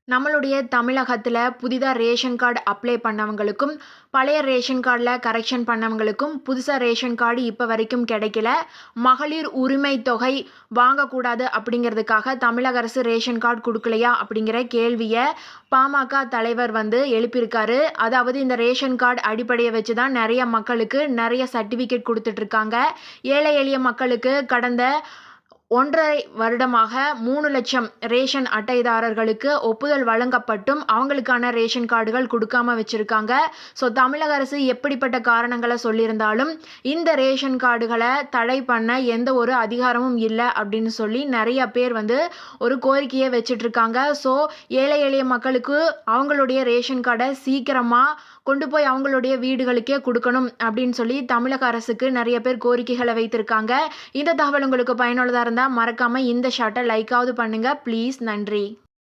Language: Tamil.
நம்மளுடைய தமிழகத்துல புதிதா ரேஷன் கார்டு அப்ளை பண்ணவங்களுக்கும், பழைய ரேஷன் கார்டுல கரெக்ஷன் பண்ணவங்களுக்கும், புதுசா ரேஷன் கார்டு இப்ப வரைக்கும் கிடைக்கல. மகளிர் உரிமை தொகை வாங்கக்கூடாது அப்படிங்கிறதுக்காக தமிழக அரசு ரேஷன் கார்டு குடுக்கலையா? அப்படிங்கிற கேள்விய பாமக தலைவர் எழுப்பியிருக்காரு. அதாவது இந்த ரேஷன் கார்டு அடிப்படைய வச்சு தான் நெறைய மக்களுக்கு நெறைய சர்டிஃபிகேட் குடுத்துட்டு இருக்காங்க. ஏழை எளிய மக்களுக்கு கடந்த 1½ வருடமாக 3,00,000 ரேஷன் அட்டைதாரர்களுக்கு ஒப்புதல் வழங்கப்பட்டும், அவங்களுக்கான ரேஷன் கார்டுகள் குடுக்காம வச்சிருக்காங்க. தமிழக அரசு எப்படிப்பட்ட காரணங்கள சொல்லியிருந்தாலும், இந்த ரேஷன் கார்டுகள தடை பண்ண எந்த ஒரு அதிகாரமும் இல்ல அப்படின்னு சொல்லி நெறைய பேர் ஒரு கோரிக்கைய வச்சுட்டு இருக்காங்க. ஏழை எளிய மக்களுக்கு அவங்களுடைய ரேஷன் கார்ட சீக்கிரமா கொண்டு போய் அவங்களுடைய வீடுகளுக்கே குடுக்கணும் அப்படின்னு சொல்லி தமிழக அரசுக்கு நெறைய பேர் கோரிக்கைகள வைத்திருக்காங்க. இந்த தகவல் உங்களுக்கு பயனுள்ளதா இருந்தா மறக்காம இந்த ஷார்ட்ட லைக்காவது பண்ணுங்க ப்ளீஸ். நன்றி.